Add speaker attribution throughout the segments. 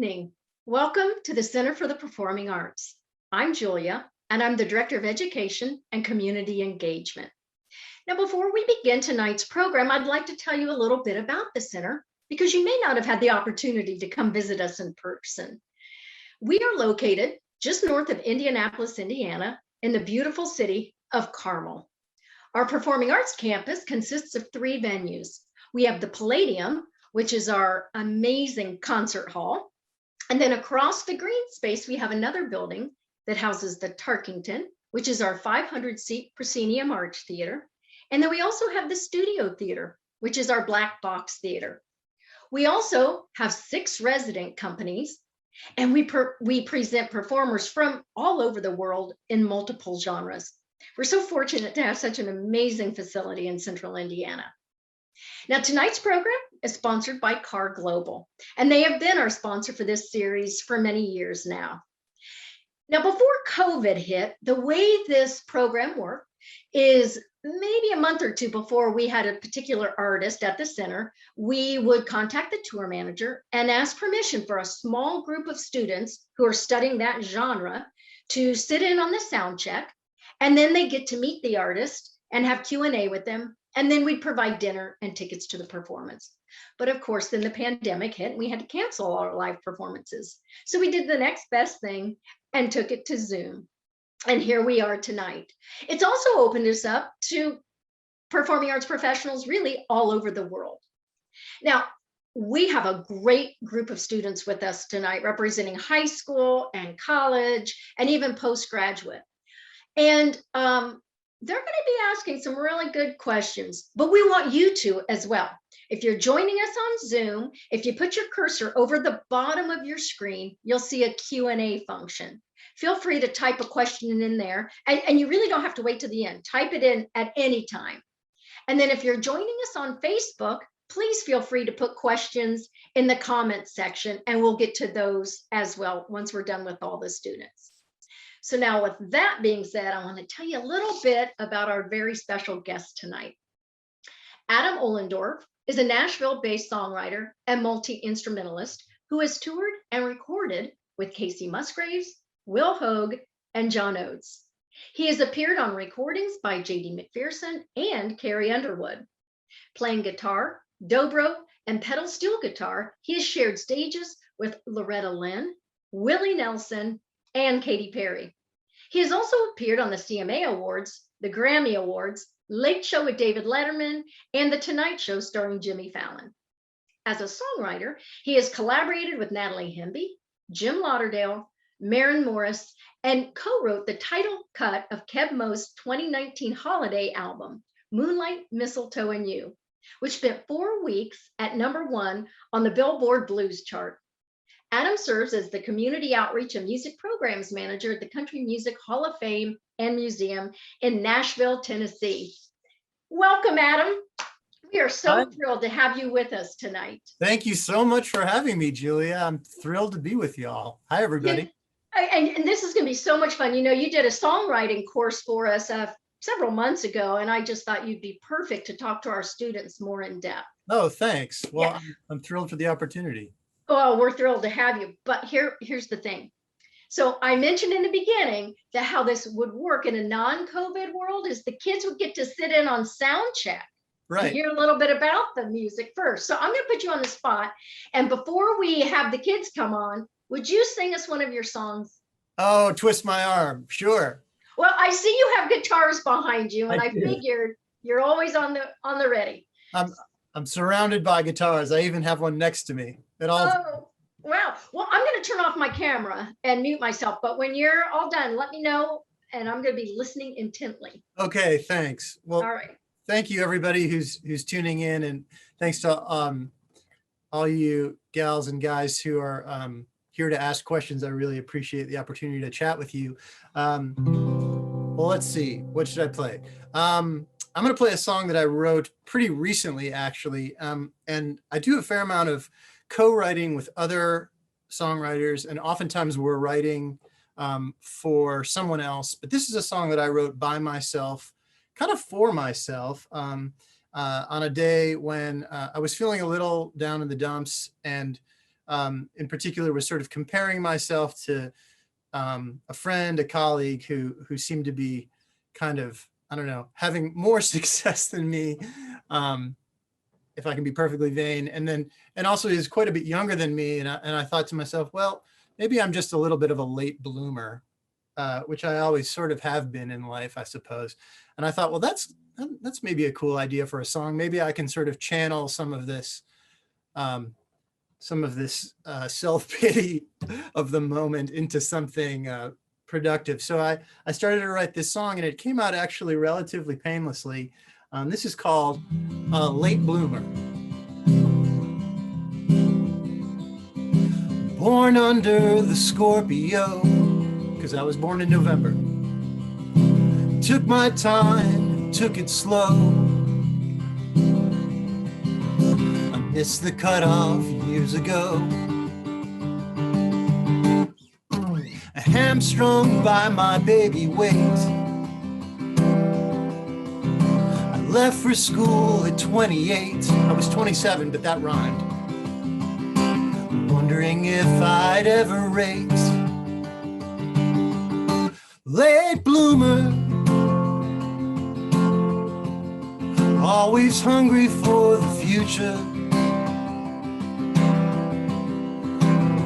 Speaker 1: evening. Welcome to the Center for the Performing Arts. I'm Julia, and I'm the Director of Education and Community Engagement. Now, before we begin tonight's program, I'd like to tell you a little bit about the center because you may not have had the opportunity to come visit us in person. We are located just north of Indianapolis, Indiana, in the beautiful city of Carmel. Our Performing Arts campus consists of 3 venues. We have the Palladium, which is our amazing concert hall. And then across the green space, we have another building that houses the Tarkington, which is our 500-seat proscenium arch theater. And then we also have the Studio Theater, which is our black box theater. We also have 6 resident companies, and we present performers from all over the world in multiple genres. We're so fortunate to have such an amazing facility in Central Indiana. Now, tonight's program is sponsored by Car Global, and they have been our sponsor for this series for many years now. Now, before COVID hit, the way this program worked is maybe a month or 2 before we had a particular artist at the center, we would contact the tour manager and ask permission for a small group of students who are studying that genre to sit in on the sound check, and then they get to meet the artist and have Q&A with them. And then we'd provide dinner and tickets to the performance. But of course, then the pandemic hit and we had to cancel all our live performances. So we did the next best thing and took it to Zoom. And here we are tonight. It's also opened us up to performing arts professionals really all over the world. Now, we have a great group of students with us tonight, representing high school and college and even postgraduate. And they're going to be asking some really good questions, but we want you to as well. If you're joining us on Zoom, if you put your cursor over the bottom of your screen, you'll see a Q&A function. Feel free to type a question in there, and you really don't have to wait to the end. Type it in at any time. And then if you're joining us on Facebook, please feel free to put questions in the comments section, and we'll get to those as well once we're done with all the students. So now with that being said, I want to tell you a little bit about our very special guest tonight. Adam Ollendorff is a Nashville-based songwriter and multi-instrumentalist who has toured and recorded with Kacey Musgraves, Hoge and John Oates. He has appeared on recordings by J.D. McPherson and Carrie Underwood. Playing guitar, Dobro, and pedal steel guitar, he has shared stages with Loretta Lynn, Willie Nelson, and Katy Perry. He has also appeared on the CMA Awards, the Grammy Awards, Late Show with David Letterman, and The Tonight Show starring Jimmy Fallon. As a songwriter, he has collaborated with Natalie Hemby, Jim Lauderdale, Maren Morris, and co-wrote the title cut of Keb Mo's 2019 holiday album, Moonlight, Mistletoe You, which spent 4 weeks at #1 on the Billboard Blues chart. Adam serves as the Community Outreach and Music Programs Manager at the Country Music Hall of Fame and Museum in Nashville, Tennessee. Welcome, Adam. We are so thrilled to have you with us tonight.
Speaker 2: Thank you so much for having me, Julia. I'm thrilled to be with y'all. Hi, everybody.
Speaker 1: Yeah, and this is going to be so much fun. You know, you did a songwriting course for us several months ago, and I just thought you'd be perfect to talk to our students more in depth.
Speaker 2: Oh, thanks. Well,
Speaker 1: Yeah.
Speaker 2: I'm thrilled for the opportunity.
Speaker 1: Well, we're thrilled to have you, but here's the thing. So I mentioned in the beginning that how this would work in a non-COVID world is the kids would get to sit in on sound check.
Speaker 2: Right.
Speaker 1: To hear a little bit about the music first. So I'm going to put you on the spot. And before we have the kids come on, would you sing us one of your songs?
Speaker 2: Oh, Twist My Arm. Sure.
Speaker 1: Well, I see you have guitars behind you, and I figured you're always on the ready.
Speaker 2: I'm surrounded by guitars. I even have one next to me.
Speaker 1: Oh, wow. Well, I'm going to turn off my camera and mute myself. But when you're all done, let me know, and I'm going to be listening intently.
Speaker 2: Okay, thanks. Well,
Speaker 1: all right.
Speaker 2: Thank you, everybody who's tuning in, and thanks to all you gals and guys who are here to ask questions. I really appreciate the opportunity to chat with you. Well, let's see. What should I play? I'm going to play a song that I wrote pretty recently, actually, and I do a fair amount of co-writing with other songwriters, and oftentimes we're writing for someone else. But this is a song that I wrote by myself, kind of for myself, on a day when I was feeling a little down in the dumps, and in particular was sort of comparing myself to a friend, a colleague who seemed to be kind of, I don't know, having more success than me, if I can be perfectly vain. And also is quite a bit younger than me. And I thought to myself, well, maybe I'm just a little bit of a late bloomer, which I always sort of have been in life, I suppose. And I thought, well, that's maybe a cool idea for a song. Maybe I can sort of channel some of this self-pity of the moment into something productive. So I started to write this song, and it came out actually relatively painlessly. This is called Late Bloomer. Born under the Scorpio, because I was born in November. Took my time, took it slow. I missed the cutoff years ago. Hamstrung by my baby weight. I left for school at 28. I was 27, but that rhymed. Wondering if I'd ever rate. Late bloomer, always hungry for the future.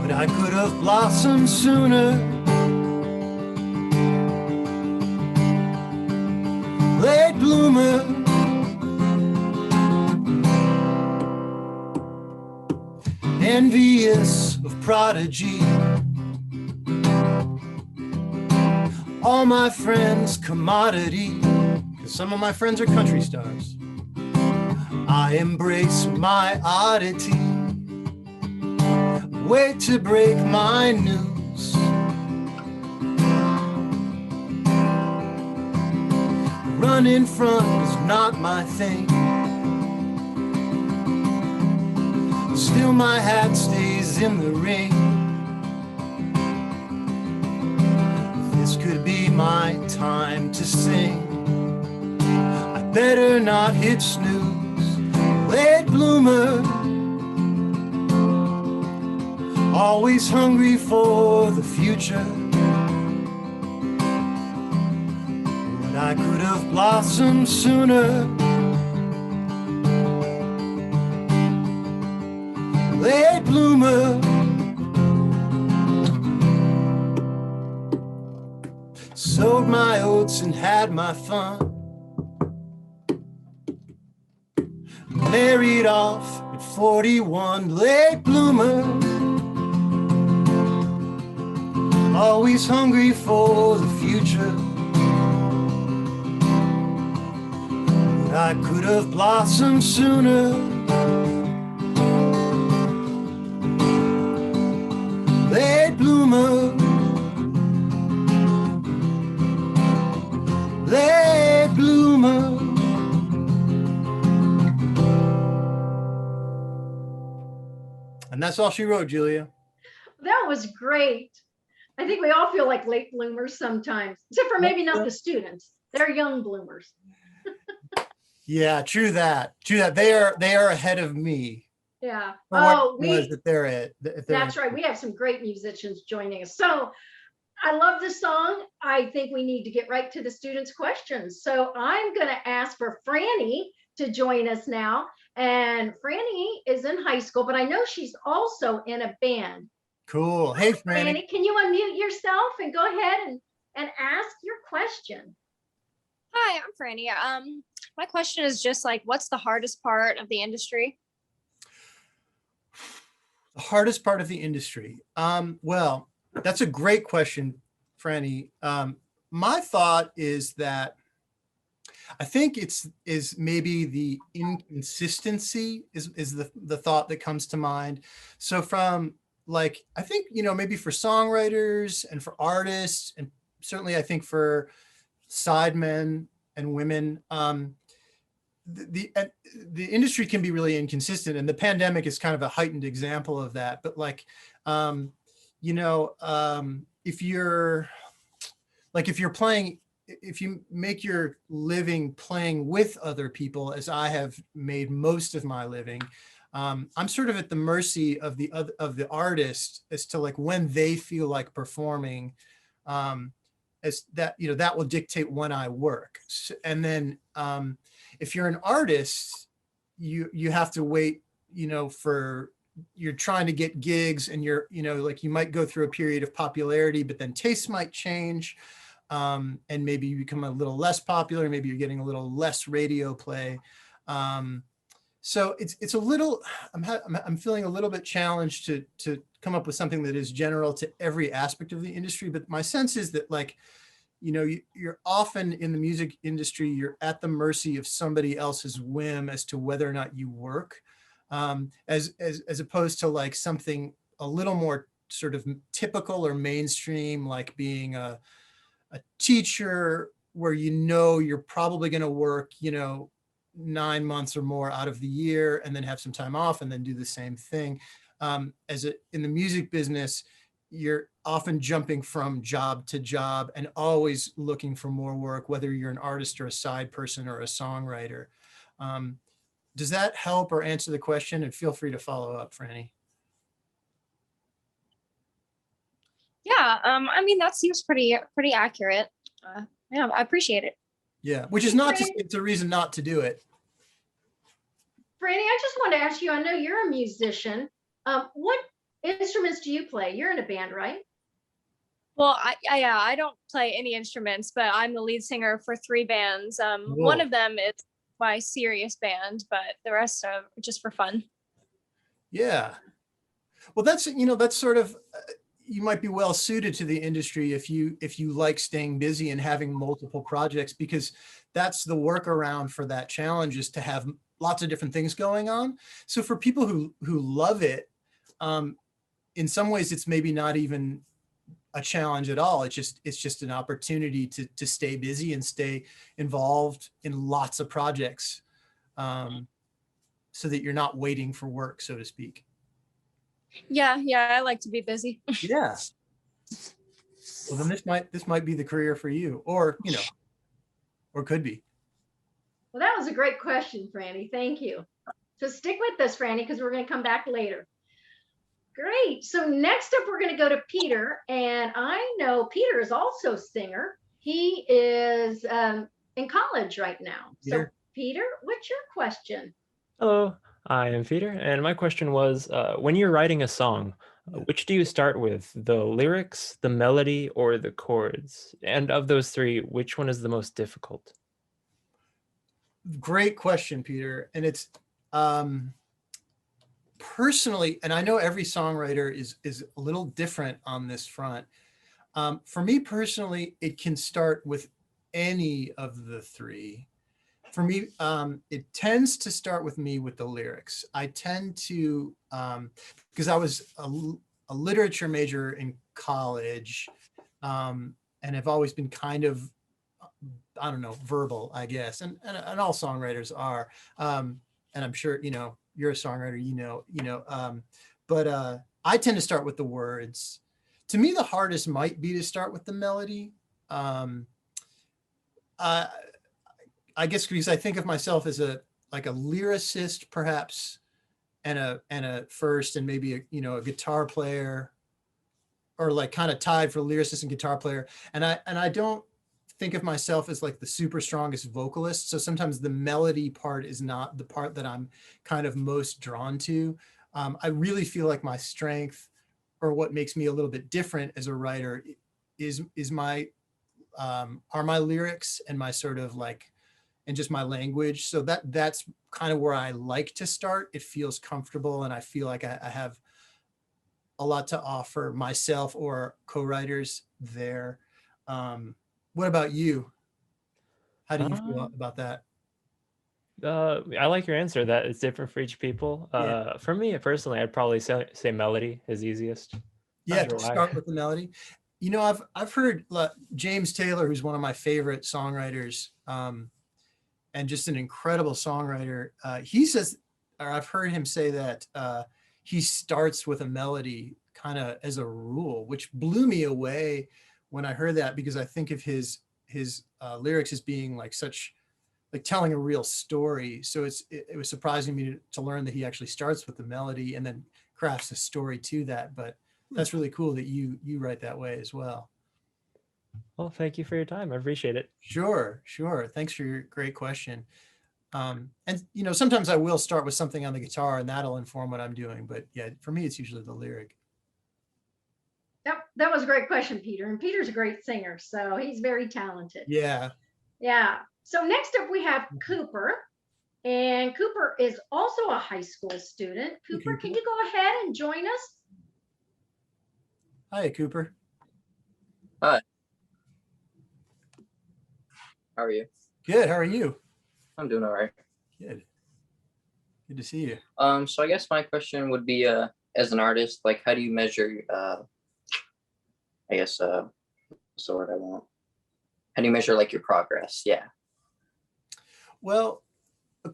Speaker 2: But I could have blossomed sooner. Late bloomer, envious of prodigy. All my friends commodity, 'cause some of my friends are country stars. I embrace my oddity, wait to break my news. Run in front is not my thing. Still my hat stays in the ring. This could be my time to sing. I better not hit snooze. Late bloomer, always hungry for the future. I could have blossomed sooner. Late bloomer, sowed my oats and had my fun. Married off at 41. Late bloomer, always hungry for the future. I could have blossomed sooner. Late bloomer, late bloomer. And that's all she wrote, Julia.
Speaker 1: That was great. I think we all feel like late bloomers sometimes, except for maybe not the students. They're young bloomers.
Speaker 2: Yeah, true that. True that. They are ahead of me.
Speaker 1: Yeah.
Speaker 2: That they're it.
Speaker 1: That's right. We have some great musicians joining us. So I love this song. I think we need to get right to the students' questions. So I'm going to ask for Franny to join us now. And Franny is in high school, but I know she's also in a band.
Speaker 2: Cool. Hey, Franny.
Speaker 1: Can you unmute yourself and go ahead and ask your question?
Speaker 3: Hi, I'm Franny. My question is just like, what's the hardest part of the industry?
Speaker 2: The hardest part of the industry. Well, that's a great question, Franny. My thought is that I think is maybe the inconsistency is the thought that comes to mind. So from like, I think, maybe for songwriters and for artists, and certainly I think for sidemen and women, the industry can be really inconsistent, and the pandemic is kind of a heightened example of that. But like, if you're playing, if you make your living playing with other people, as I have made most of my living, I'm sort of at the mercy of the artist as to like when they feel like performing, as that, that will dictate when I work. And then if you're an artist, you have to wait, for, you're trying to get gigs, and you're, like you might go through a period of popularity, but then tastes might change. And maybe you become a little less popular, maybe you're getting a little less radio play. So it's a little, I'm feeling a little bit challenged to come up with something that is general to every aspect of the industry. But my sense is that, like, you're often in the music industry, you're at the mercy of somebody else's whim as to whether or not you work, as opposed to like something a little more sort of typical or mainstream, like being a teacher where you're probably going to work 9 months or more out of the year, and then have some time off, and then do the same thing. In the music business, you're often jumping from job to job and always looking for more work, whether you're an artist or a side person or a songwriter. Does that help or answer the question? And feel free to follow up, Franny.
Speaker 3: Yeah, I mean, that seems pretty accurate. Yeah, I appreciate it.
Speaker 2: Yeah, which is not just, it's a reason not to do it.
Speaker 1: Franny, I just want to ask you, I know you're a musician. What instruments do you play? You're in a band, right?
Speaker 3: Well, I don't play any instruments, but I'm the lead singer for 3 bands. One of them is my serious band, but the rest are just for fun.
Speaker 2: Yeah. Well, that's sort of, you might be well suited to the industry if you like staying busy and having multiple projects, because that's the workaround for that challenge, is to have lots of different things going on. So for people who love it, in some ways it's maybe not even a challenge at all. It's just an opportunity to stay busy and stay involved in lots of projects, so that you're not waiting for work, so to speak.
Speaker 3: Yeah, I like to be busy.
Speaker 2: Yeah. Well, then this might be the career for you, or or could be.
Speaker 1: Well, that was a great question, Franny. Thank you. So stick with us, Franny, because we're going to come back later. Great. So next up, we're going to go to Peter. And I know Peter is also a singer. He is in college right now.
Speaker 2: Peter.
Speaker 1: So Peter, what's your question?
Speaker 4: Hello, I am Peter, and my question was, when you're writing a song, which do you start with, the lyrics, the melody, or the chords? And of those 3, which one is the most difficult?
Speaker 2: Great question, Peter. And it's personally, and I know every songwriter is a little different on this front. For me personally, it can start with any of the 3. For me, it tends to start with me with the lyrics. I tend to, because I was a literature major in college, and have always been kind of, I don't know, verbal, I guess, and all songwriters are, and I'm sure you're a songwriter, but I tend to start with the words. To me, the hardest might be to start with the melody. I guess because I think of myself as a lyricist, perhaps, and a first, and maybe a guitar player, or like kind of tied for lyricist and guitar player. And I don't think of myself as like the super strongest vocalist. So sometimes the melody part is not the part that I'm kind of most drawn to. I really feel like my strength, or what makes me a little bit different as a writer, is my are my lyrics and my sort of like, and just my language. So that's kind of where I like to start. It feels comfortable, and I feel like I have a lot to offer myself or co-writers there. What about you? How do you feel about that?
Speaker 4: I like your answer that it's different for each people.
Speaker 2: Yeah.
Speaker 4: For me personally, I'd probably say melody is easiest.
Speaker 2: Yeah,
Speaker 4: Not sure
Speaker 2: to
Speaker 4: why.
Speaker 2: start with the melody. I've heard James Taylor, who's one of my favorite songwriters, and just an incredible songwriter. He says, or I've heard him say that he starts with a melody kind of as a rule, which blew me away when I heard that, because I think of his lyrics as being like such like telling a real story. So it was surprising me to learn that he actually starts with the melody and then crafts a story to that. But that's really cool that you write that way as well.
Speaker 4: Well, thank you for your time. I appreciate it.
Speaker 2: Sure. Thanks for your great question. And sometimes I will start with something on the guitar and that'll inform what I'm doing. But yeah, for me, it's usually the lyric.
Speaker 1: That was a great question, Peter. And Peter's a great singer, so he's very talented.
Speaker 2: Yeah.
Speaker 1: Yeah. So next up we have Cooper. And Cooper is also a high school student. Cooper, can you go ahead and join us?
Speaker 2: Hi, Cooper.
Speaker 5: Hi. How are you?
Speaker 2: Good. How are you?
Speaker 5: I'm doing all right.
Speaker 2: Good. Good to see you.
Speaker 5: So I guess my question would be, as an artist, like, how do you measure, what's the word I want? How do you measure like your progress? Yeah.
Speaker 2: Well,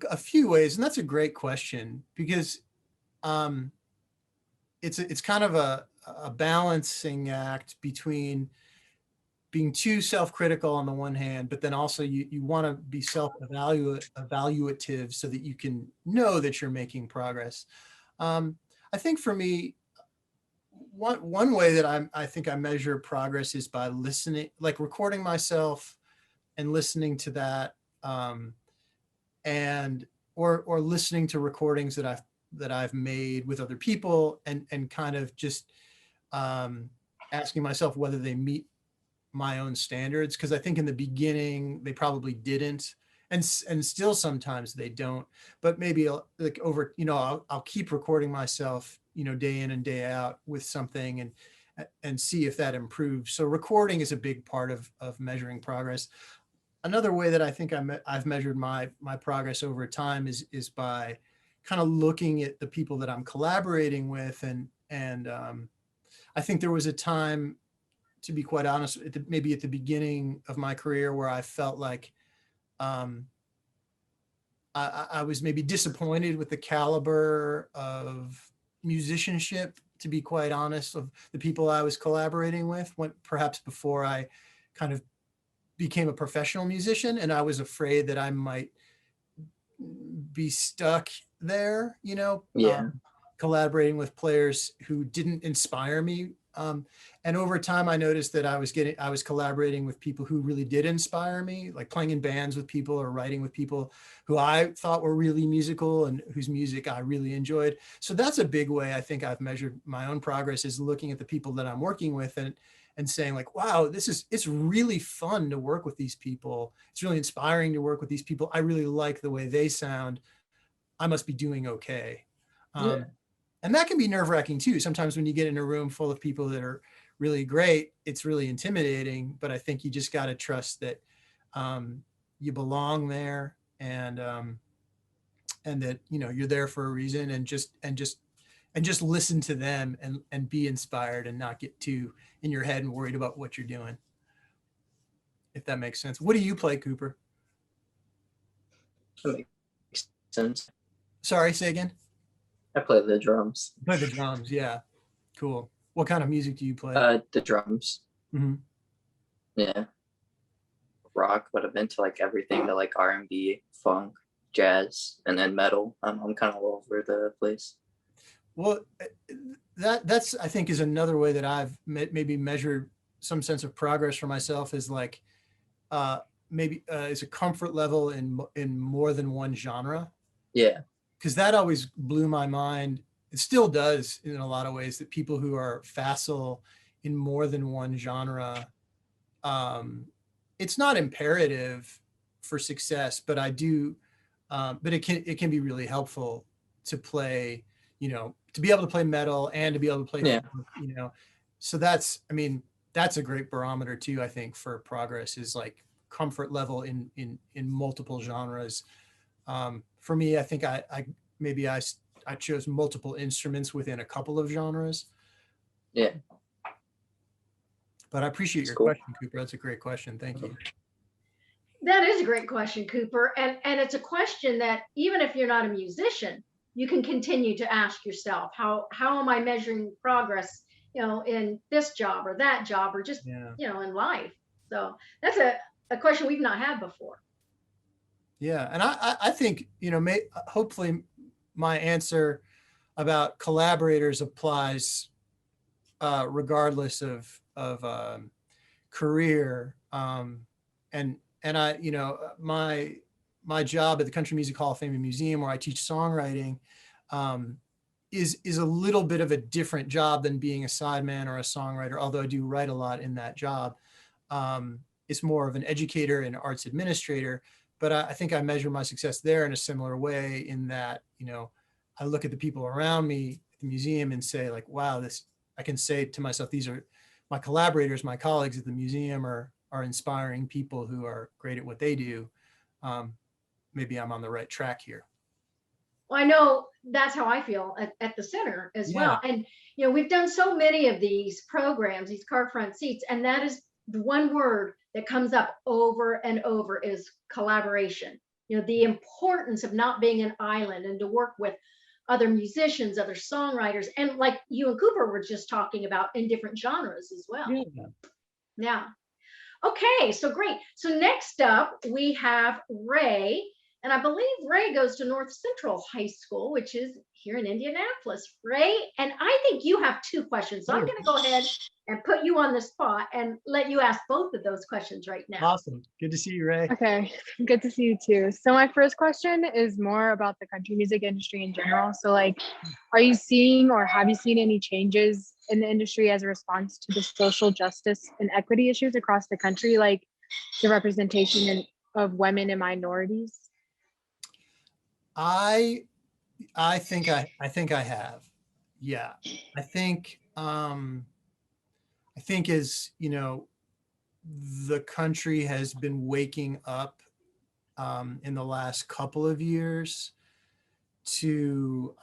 Speaker 2: a few ways, and that's a great question because it's kind of a balancing act between being too self-critical on the one hand, but then also you want to be self-evaluative so that you can know that you're making progress. I think for me, one way that I think I measure progress is by listening, like recording myself and listening to that, and or listening to recordings that I've made with other people and kind of just asking myself whether they meet my own standards, because I think in the beginning they probably didn't, and still sometimes they don't, but maybe like over, I'll keep recording myself, day in and day out with something and see if that improves. So recording is a big part of measuring progress. Another way that I think I've measured my progress over time is by kind of looking at the people that I'm collaborating with, and I think there was a time, to be quite honest, maybe at the beginning of my career where I felt like I was maybe disappointed with the caliber of musicianship, to be quite honest, of the people I was collaborating with, perhaps before I kind of became a professional musician, and I was afraid that I might be stuck there, collaborating with players who didn't inspire me. And over time, I noticed that I was collaborating with people who really did inspire me, like playing in bands with people or writing with people who I thought were really musical and whose music I really enjoyed. So that's a big way I think I've measured my own progress, is looking at the people that I'm working with and saying like, wow, it's really fun to work with these people. It's really inspiring to work with these people. I really like the way they sound. I must be doing okay.
Speaker 5: Yeah.
Speaker 2: And that can be nerve-wracking too. Sometimes when you get in a room full of people that are really great, it's really intimidating, but I think you just got to trust that you belong there, and that, you're there for a reason, and just listen to them and be inspired and not get too in your head and worried about what you're doing. If that makes sense. What do you play, Cooper?
Speaker 5: That makes sense.
Speaker 2: Sorry, say again.
Speaker 5: I play the drums.
Speaker 2: Play the drums, yeah. Cool. What kind of music do you play?
Speaker 5: The drums.
Speaker 2: Mm-hmm.
Speaker 5: Yeah. Rock, but I've been to like everything to like R&B, funk, jazz, and then metal. I'm kind of all over the place.
Speaker 2: Well, that's I think is another way that I've maybe measured some sense of progress for myself, is like maybe is a comfort level in more than one genre.
Speaker 5: Yeah.
Speaker 2: Because that always blew my mind. It still does in a lot of ways, that people who are facile in more than one genre, it's not imperative for success, but I do, but it can be really helpful to play, to be able to play metal and to be able to play, so that's a great barometer too, I think, for progress, is like comfort level in multiple genres. For me, I think I chose multiple instruments within a couple of genres.
Speaker 5: Yeah.
Speaker 2: But I appreciate your question, Cooper. That's a great question. Thank you.
Speaker 1: That is a great question, Cooper. And it's a question that even if you're not a musician, you can continue to ask yourself, how am I measuring progress, in this job or that job, or just, in life. So that's a question we've not had before.
Speaker 2: Yeah. And I think, hopefully my answer about collaborators applies regardless of career. And I, my job at the Country Music Hall of Fame and Museum, where I teach songwriting, is a little bit of a different job than being a sideman or a songwriter, although I do write a lot in that job. It's more of an educator and arts administrator, but I think I measure my success there in a similar way, in that, I look at the people around me at the museum and say, like, wow, I can say to myself, these are my collaborators, my colleagues at the museum are inspiring people who are great at what they do. Maybe I'm on the right track here.
Speaker 1: Well, I know that's how I feel at the center as well. And, we've done so many of these programs, these car front seats, and that is the one word that comes up over and over is collaboration. The importance of not being an island and to work with other musicians, other songwriters, and like you and Cooper were just talking about, in different genres as well. Yeah. Okay, so great. So next up we have Ray, and I believe Ray goes to North Central High School, which is here in Indianapolis. Ray, and I think you have two questions. So I'm going to go ahead and put you on the spot and let you ask both of those questions right now.
Speaker 2: Awesome. Good to see you, Ray.
Speaker 6: Okay, good to see you too. So my first question is more about the country music industry in general. So like, are you seeing or have you seen any changes in the industry as a response to the social justice and equity issues across the country, like the representation of women and minorities?
Speaker 2: I think I have. Yeah. I think as, the country has been waking up in the last couple of years to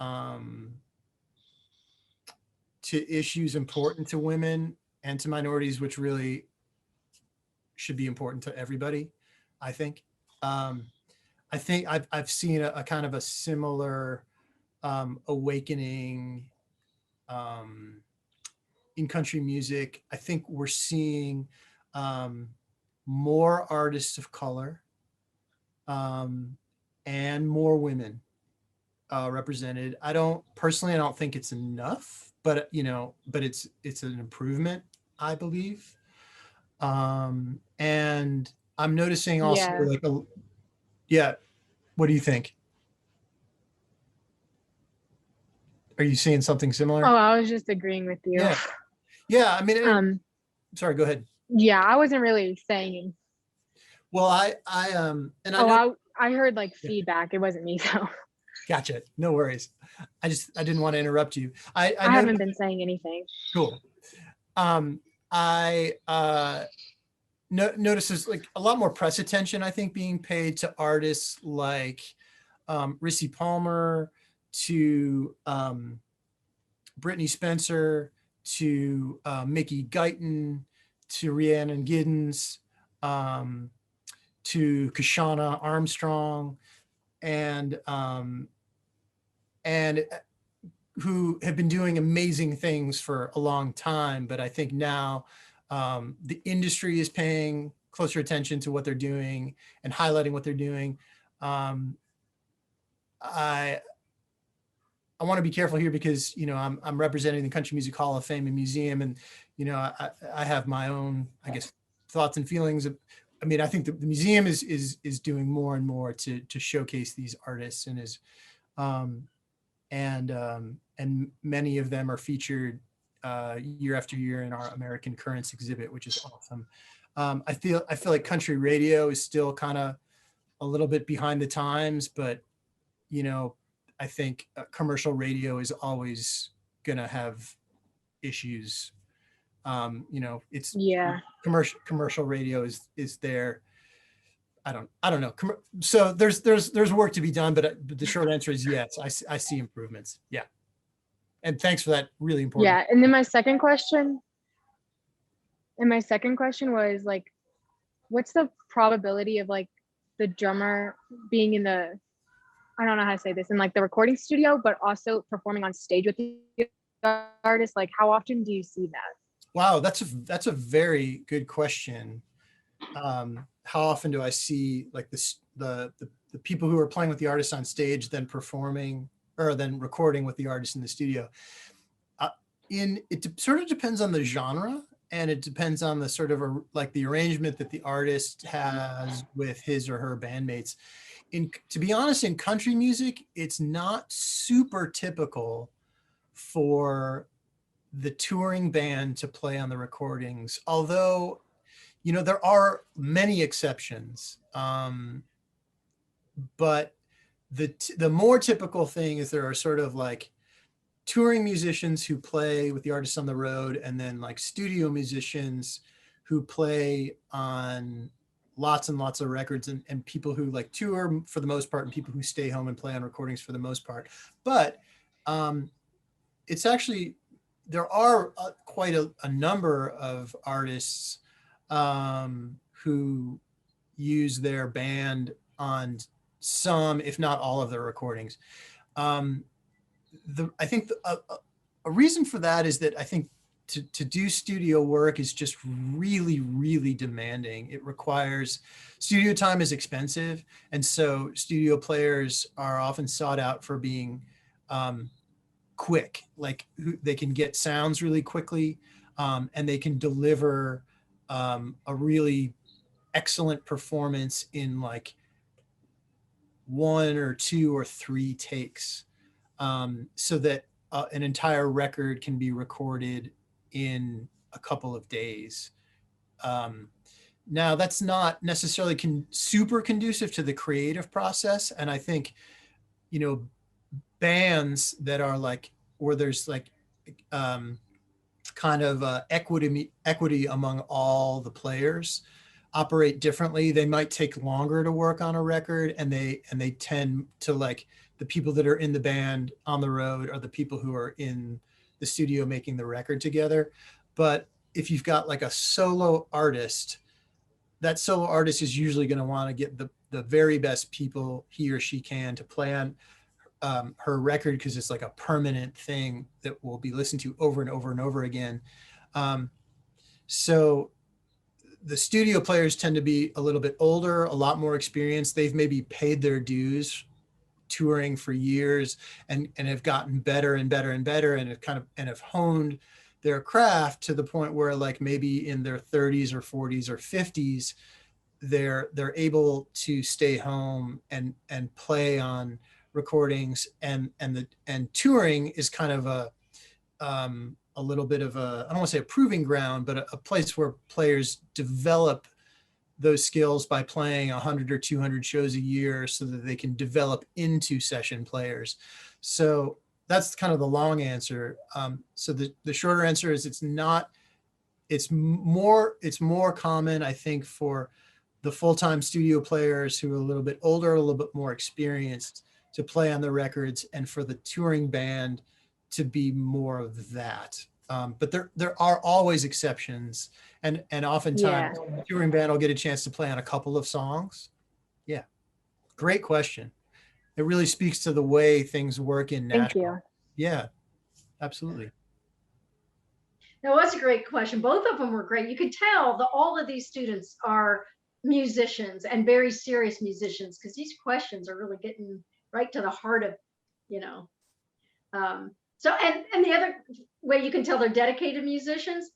Speaker 2: issues important to women and to minorities, which really should be important to everybody, I think. I think I've seen a kind of a similar awakening in country music. I think we're seeing more artists of color and more women represented. I don't think it's enough, but it's an improvement, I believe. And I'm noticing also what do you think? Are you seeing something similar?
Speaker 6: Oh, I was just agreeing with you.
Speaker 2: Yeah. I mean, sorry, go ahead.
Speaker 6: Yeah, I wasn't really saying.
Speaker 2: Well, I
Speaker 6: heard like feedback. It wasn't me though.
Speaker 2: Gotcha. No worries. I didn't want to interrupt you. I
Speaker 6: haven't been saying anything.
Speaker 2: Cool. I notice there's like a lot more press attention, I think, being paid to artists like Rissy Palmer, to Brittany Spencer, to Mickey Guyton, to Rhiannon Giddens, to Kashana Armstrong, and who have been doing amazing things for a long time. But I think now the industry is paying closer attention to what they're doing and highlighting what they're doing. I want to be careful here because, I'm representing the Country Music Hall of Fame and Museum, and, I have my own, I guess, thoughts and feelings. I mean, I think the museum is doing more and more to showcase these artists, and and many of them are featured year after year in our American Currents exhibit, which is awesome. I feel like country radio is still kind of a little bit behind the times, but I think commercial radio is always gonna have issues. It's commercial radio is there. I don't know. So there's work to be done, but the short answer is yes. I see improvements. Yeah. And thanks for that. Really important.
Speaker 6: Yeah. And then my second question was like, what's the probability of like the drummer being in I don't know how to say this, in like the recording studio, but also performing on stage with the artist? Like, how often do you see that?
Speaker 2: Wow, that's a very good question. How often do I see like the the people who are playing with the artist on stage, then performing or then recording with the artist in the studio. Sort of depends on the genre, and it depends on the sort of like the arrangement that the artist has with his or her bandmates. To be honest, in country music, it's not super typical for the touring band to play on the recordings, although, you know, there are many exceptions. But the more typical thing is there are sort of like touring musicians who play with the artists on the road, and then like studio musicians who play on lots and lots of records, and people who like tour for the most part, and people who stay home and play on recordings for the most part. But it's actually, there are quite a number of artists who use their band on some, if not all, of their recordings. I think a reason for that is that I think to do studio work is just really, really demanding. It requires, studio time is expensive. And so studio players are often sought out for being quick, like they can get sounds really quickly, and they can deliver a really excellent performance in like 1 or 2 or 3 takes, so that an entire record can be recorded in a couple of days. Now, that's not necessarily super conducive to the creative process. And I think, you know, bands that are like, where there's like kind of equity among all the players operate differently. They might take longer to work on a record, and they tend to, like, the people that are in the band on the road are the people who are in the studio making the record together. But if you've got like a solo artist, that solo artist is usually going to want to get the very best people he or she can to play on her record, because it's like a permanent thing that will be listened to over and over and over again. So the studio players tend to be a little bit older, a lot more experienced. They've maybe paid their dues touring for years, and have gotten better and better and better, and have honed their craft to the point where, like, maybe in their 30s or 40s or 50s, they're able to stay home and play on recordings, and touring is kind of a little bit of I don't want to say a proving ground, but a place where players develop those skills by playing 100 or 200 shows a year, so that they can develop into session players. So that's kind of the long answer. So the shorter answer is it's more common, I think, for the full-time studio players who are a little bit older, a little bit more experienced, to play on the records, and for the touring band to be more of that. But there are always exceptions, and oftentimes the touring band will get a chance to play on a couple of songs. Yeah, great question. It really speaks to the way things work in Nashville.
Speaker 6: Thank you.
Speaker 2: Yeah, absolutely.
Speaker 1: That was a great question. Both of them were great. You could tell that all of these students are musicians, and very serious musicians, because these questions are really getting right to the heart of, you know. So, and the other way you can tell they're dedicated musicians,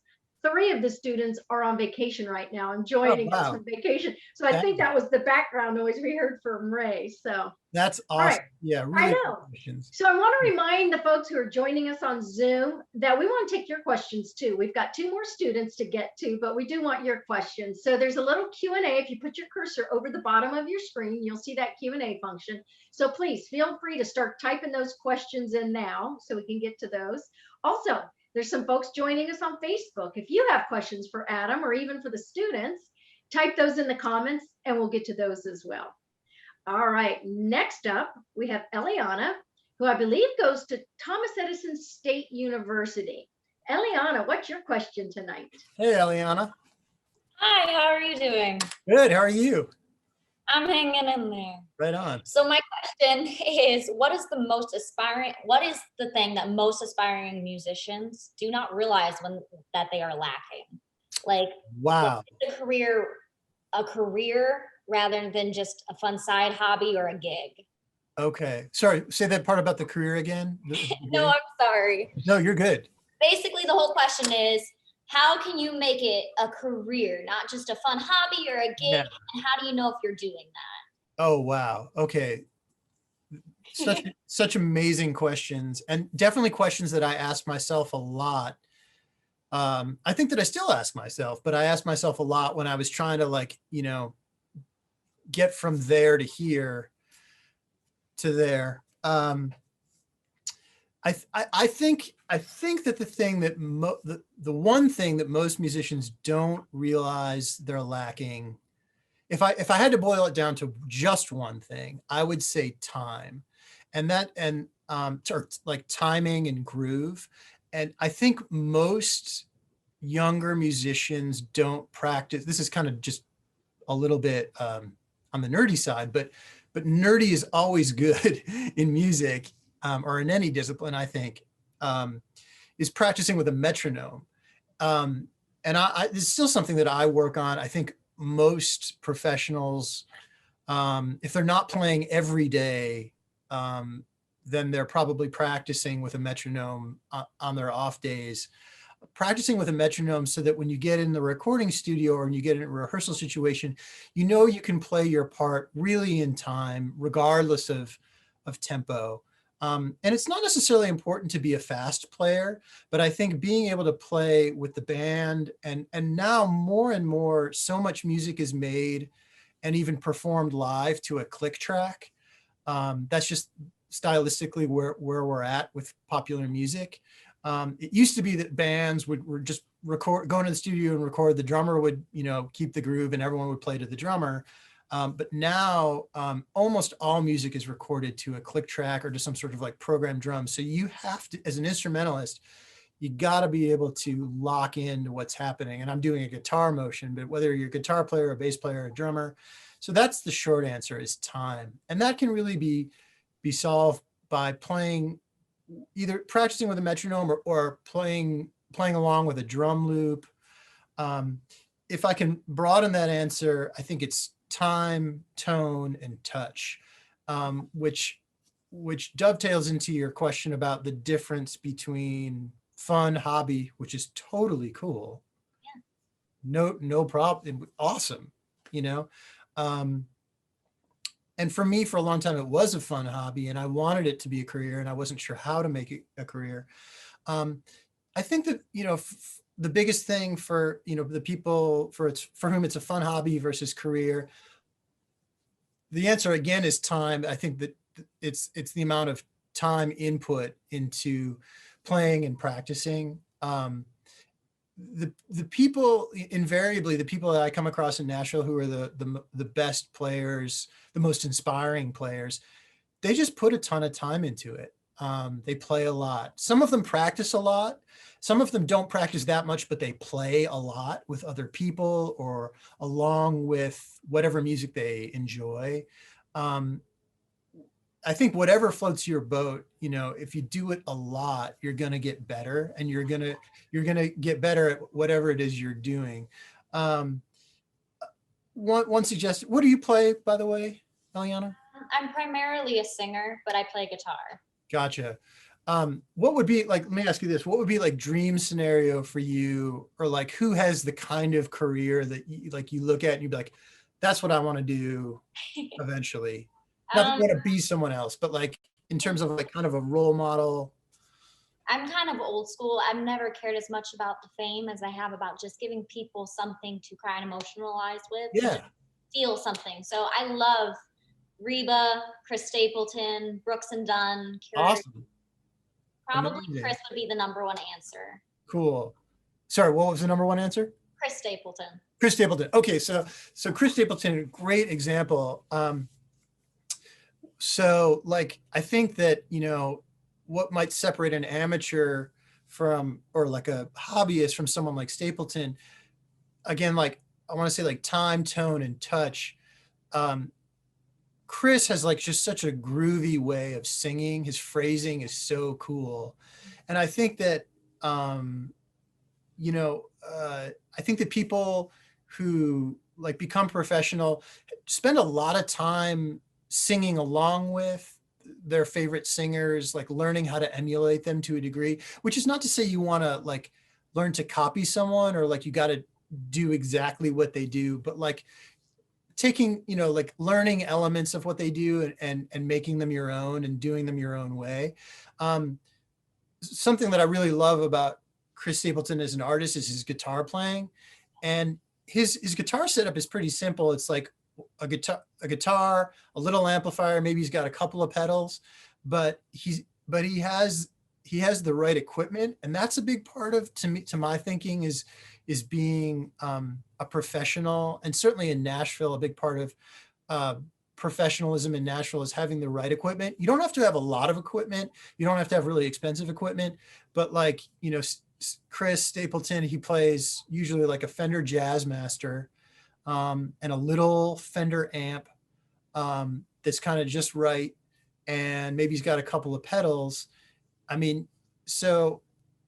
Speaker 1: 3 of the students are on vacation right now and joining us from vacation. So I think that was the background noise we heard from Ray. So
Speaker 2: that's awesome.
Speaker 1: Right.
Speaker 2: Yeah, really.
Speaker 1: I know. So I want to remind the folks who are joining us on Zoom that we want to take your questions too. We've got 2 more students to get to, but we do want your questions. So there's a little Q&A. If you put your cursor over the bottom of your screen, you'll see that Q&A function. So please feel free to start typing those questions in now, so we can get to those. Also, there's some folks joining us on Facebook. If you have questions for Adam, or even for the students, type those in the comments and we'll get to those as well. All right, next up, we have Eliana, who I believe goes to Thomas Edison State University. Eliana, what's your question tonight?
Speaker 2: Hey, Eliana.
Speaker 7: Hi, how are you doing?
Speaker 2: Good, how are you?
Speaker 7: I'm hanging in there.
Speaker 2: Right on.
Speaker 7: So my question is, what is the thing that most aspiring musicians do not realize that they are lacking? Like,
Speaker 2: wow,
Speaker 7: a career rather than just a fun side hobby or a gig.
Speaker 2: Okay. Sorry, say that part about the career again.
Speaker 7: No, I'm sorry.
Speaker 2: No, you're good.
Speaker 7: Basically, the whole question is, how can you make it a career, not just a fun hobby or a gig?
Speaker 2: Yeah.
Speaker 7: And how do you know if you're doing that?
Speaker 2: Oh, wow. Okay. Such amazing questions, and definitely questions that I ask myself a lot. I think that I still ask myself, but I asked myself a lot when I was trying to, like, get from there to here to there. I think that the thing that the one thing that most musicians don't realize they're lacking, if I had to boil it down to just one thing, I would say time, and or like timing and groove. And I think most younger musicians don't practice. This is kind of just a little bit on the nerdy side, but nerdy is always good in music, or in any discipline, I think, is practicing with a metronome. And it's still something that I work on. I think most professionals, if they're not playing every day, then they're probably practicing with a metronome on their off days. Practicing with a metronome so that when you get in the recording studio or when you get in a rehearsal situation, you can play your part really in time, regardless of tempo. And it's not necessarily important to be a fast player, but I think being able to play with the band, and now more and more, so much music is made and even performed live to a click track. That's just stylistically where we're at with popular music. It used to be that bands would just go into the studio and record. The drummer would, keep the groove and everyone would play to the drummer. But now almost all music is recorded to a click track or to some sort of like programmed drum. So you have to, as an instrumentalist, you got to be able to lock into what's happening. And I'm doing a guitar motion, but whether you're a guitar player, a bass player, a drummer. So that's the short answer, is time. And that can really be solved by playing, either practicing with a metronome or playing along with a drum loop. If I can broaden that answer, I think it's time, tone, and touch, which dovetails into your question about the difference between fun, hobby, which is totally cool. Yeah. No problem. Awesome. And for me, for a long time, it was a fun hobby, and I wanted it to be a career, and I wasn't sure how to make it a career. I think that, the biggest thing for, the people for whom it's a fun hobby versus career, the answer again is time. I think that it's the amount of time input into playing and practicing. The people, invariably, the people that I come across in Nashville who are the best players, the most inspiring players, they just put a ton of time into it. They play a lot. Some of them practice a lot. Some of them don't practice that much, but they play a lot with other people or along with whatever music they enjoy. I think whatever floats your boat, if you do it a lot, you're going to get better, and you're going to get better at whatever it is you're doing. One suggestion, what do you play, by the way, Eliana?
Speaker 7: I'm primarily a singer, but I play guitar.
Speaker 2: Gotcha. What would be like, let me ask you this, what would be like dream scenario for you, or like who has the kind of career that you look at and you'd be like, that's what I want to do eventually? Not that you want to be someone else, but like in terms of like kind of a role model.
Speaker 7: I'm kind of old school. I've never cared as much about the fame as I have about just giving people something to cry and emotionalize with.
Speaker 2: Yeah.
Speaker 7: Feel something. So I love Reba, Chris Stapleton, Brooks and Dunn.
Speaker 2: Awesome.
Speaker 7: Probably
Speaker 2: Amazing.
Speaker 7: Chris would be the number one answer.
Speaker 2: Cool. Sorry, what was the number one answer?
Speaker 7: Chris Stapleton.
Speaker 2: Chris Stapleton. Okay, so Chris Stapleton, great example. So like, I think that, what might separate an amateur from, or like a hobbyist from someone like Stapleton, again, like I want to say like time, tone, and touch. Chris has like just such a groovy way of singing. His phrasing is so cool. And I think that, I think that people who like become professional, spend a lot of time singing along with their favorite singers, like learning how to emulate them to a degree, which is not to say you want to like learn to copy someone or like you got to do exactly what they do, but like taking, you know, like learning elements of what they do and making them your own and doing them your own way. Something that I really love about Chris Stapleton as an artist is his guitar playing, and his guitar setup is pretty simple. It's like a guitar, a little amplifier, maybe he's got a couple of pedals, but he has the right equipment, and that's a big part of, to my thinking, is being a professional. And certainly in Nashville, a big part of professionalism in Nashville is having the right equipment. You don't have to have a lot of equipment. You don't have to have really expensive equipment, but like, you know, Chris Stapleton, he plays usually like a Fender Jazzmaster and a little Fender amp that's kind of just right. And maybe he's got a couple of pedals. I mean, so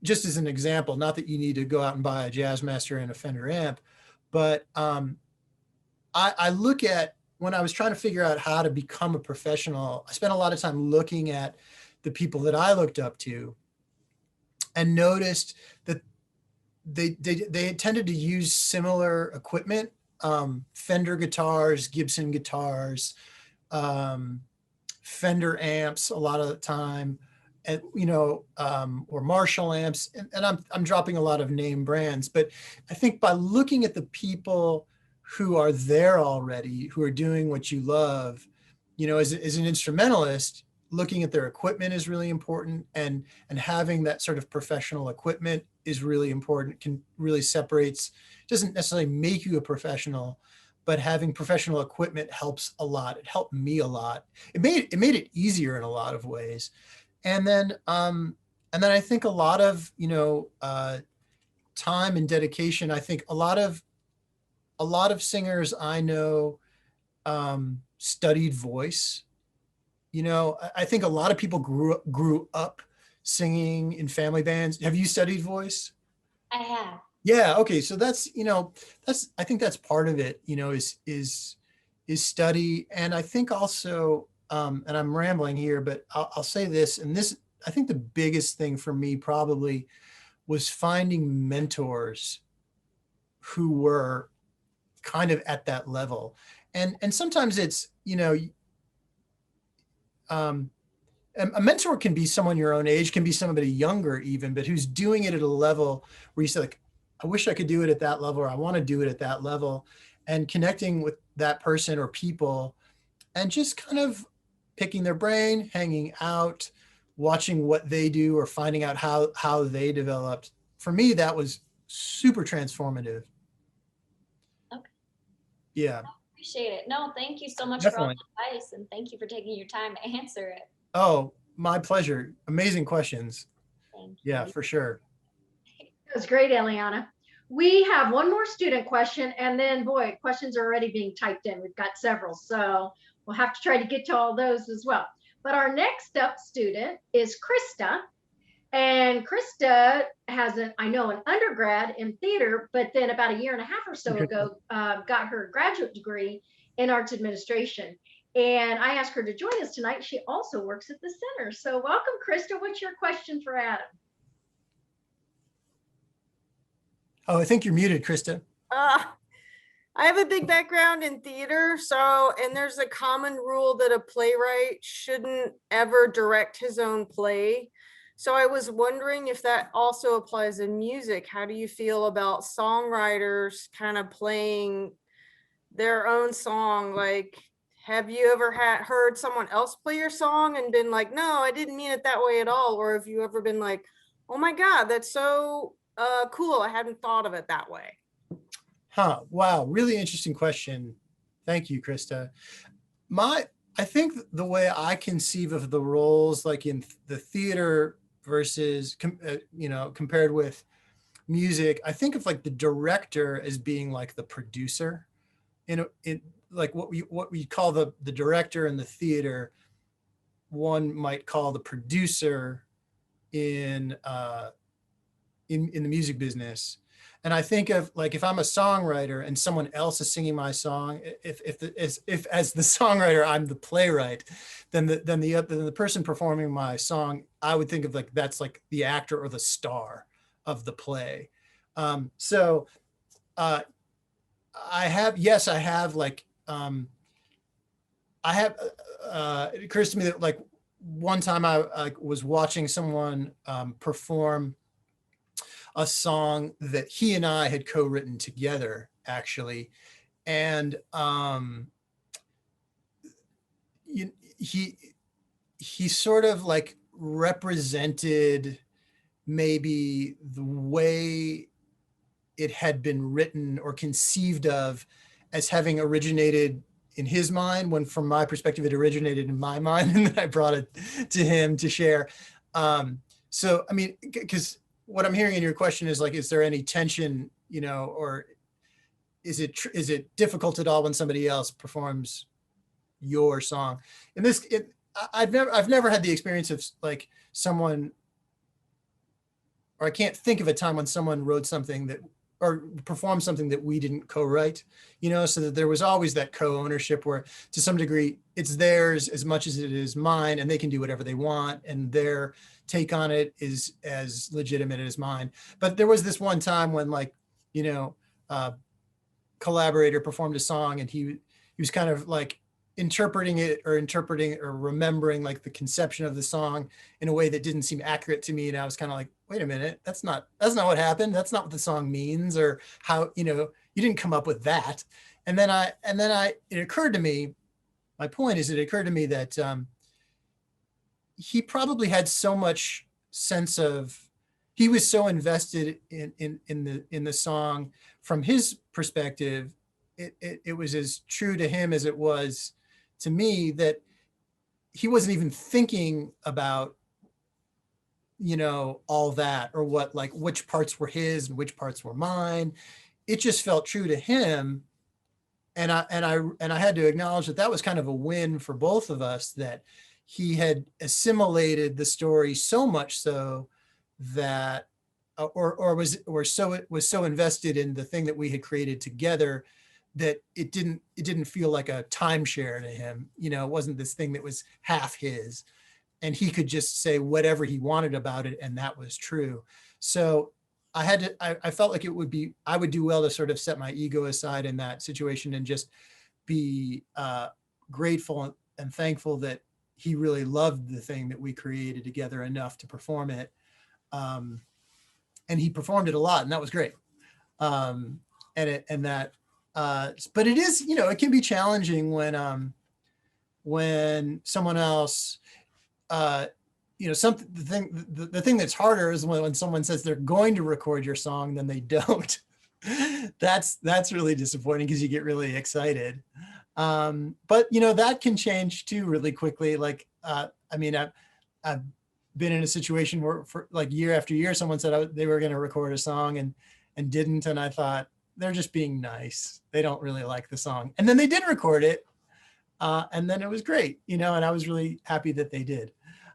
Speaker 2: just as an example, not that you need to go out and buy a Jazzmaster and a Fender amp, but I look at, when I was trying to figure out how to become a professional, I spent a lot of time looking at the people that I looked up to and noticed that they tended to use similar equipment, Fender guitars, Gibson guitars, Fender amps a lot of the time, and, you know, or Marshall amps. And I'm dropping a lot of name brands, but I think by looking at the people who are there already, who are doing what you love, you know, as an instrumentalist, looking at their equipment is really important, and having that sort of professional equipment is really important. Can really separates, doesn't necessarily make you a professional, but having professional equipment helps a lot. It helped me a lot. It made it easier in a lot of ways. And then I think a lot of, you know, time and dedication. I think a lot of singers I know studied voice. You know, I think a lot of people grew up singing in family bands. Have you studied voice?
Speaker 7: I have.
Speaker 2: Yeah. Okay. So that's, you know, I think that's part of it, you know, is study. And I think also, and I'm rambling here, but I'll say this, and this, I think the biggest thing for me probably was finding mentors who were kind of at that level. And sometimes it's, you know, a mentor can be someone your own age, can be somebody younger even, but who's doing it at a level where you say like, I wish I could do it at that level, or I want to do it at that level, and connecting with that person or people and just kind of picking their brain, hanging out, watching what they do, or finding out how they developed. For me, that was super transformative.
Speaker 7: Okay.
Speaker 2: Yeah.
Speaker 7: Appreciate it. No, thank you so much
Speaker 2: Definitely.
Speaker 7: for all the advice, and thank you for taking your time to answer it.
Speaker 2: Oh, my pleasure. Amazing questions.
Speaker 7: Thank
Speaker 2: Yeah,
Speaker 7: you.
Speaker 2: for sure.
Speaker 1: That was great, Eliana. We have one more student question, and then, boy, questions are already being typed in. We've got several, so we'll have to try to get to all those as well. But our next up student is Krista. And Krista has an undergrad in theater, but then about a year and a half or so ago, got her graduate degree in arts administration. And I asked her to join us tonight. She also works at the center. So welcome, Krista. What's your question for Adam?
Speaker 2: Oh, I think you're muted, Krista.
Speaker 8: I have a big background in theater, and there's a common rule that a playwright shouldn't ever direct his own play. So I was wondering if that also applies in music. How do you feel about songwriters kind of playing their own song? Like, have you ever heard someone else play your song and been like, no, I didn't mean it that way at all? Or have you ever been like, oh my God, that's so cool, I hadn't thought of it that way?
Speaker 2: Huh. Wow. Really interesting question. Thank you, Krista. I think the way I conceive of the roles, like in the theater versus, compared with music, I think of like the director as being like the producer. Like what we call the director in the theater, one might call the producer in the music business. And I think of like, if I'm a songwriter and someone else is singing my song, if as the songwriter, I'm the playwright, then the person performing my song, I would think of like, that's like the actor or the star of the play. So I have like, it occurs to me that like one time I was watching someone perform a song that he and I had co-written together, actually. And he sort of like represented maybe the way it had been written or conceived of as having originated in his mind, when from my perspective, it originated in my mind, and then I brought it to him to share. So, I mean, because what I'm hearing in your question is like, is there any tension, you know, or is it difficult at all when somebody else performs your song? And this, I've never had the experience of like someone, or I can't think of a time when someone wrote something that, or performed something that we didn't co-write, you know, so that there was always that co-ownership where to some degree it's theirs as much as it is mine, and they can do whatever they want, and their take on it is as legitimate as mine. But there was this one time when, like, you know, collaborator performed a song, and he was kind of like interpreting or remembering like the conception of the song in a way that didn't seem accurate to me. And I was kind of like, wait a minute, that's not what happened. That's not what the song means, or how, you know, you didn't come up with that. And then it occurred to me, my point is, it occurred to me that he probably had so much sense of, he was so invested in the song from his perspective. It was as true to him as it was to me, that he wasn't even thinking about, you know, all that, or what, like which parts were his and which parts were mine. It just felt true to him. And I had to acknowledge that was kind of a win for both of us, that he had assimilated the story so much so that, was so invested in the thing that we had created together, that it didn't feel like a timeshare to him. You know, it wasn't this thing that was half his, and he could just say whatever he wanted about it, and that was true. So I felt like I would do well to sort of set my ego aside in that situation and just be grateful and thankful that he really loved the thing that we created together enough to perform it. And he performed it a lot, and that was great. But it is, you know, it can be challenging when someone else, you know, the thing that's harder is when someone says they're going to record your song, then they don't. That's really disappointing, because you get really excited. But you know, that can change too really quickly. Like, I mean, I've been in a situation where, for like year after year, someone said they were going to record a song and didn't, and I thought, they're just being nice. They don't really like the song. And then they did record it. And then it was great, you know, and I was really happy that they did.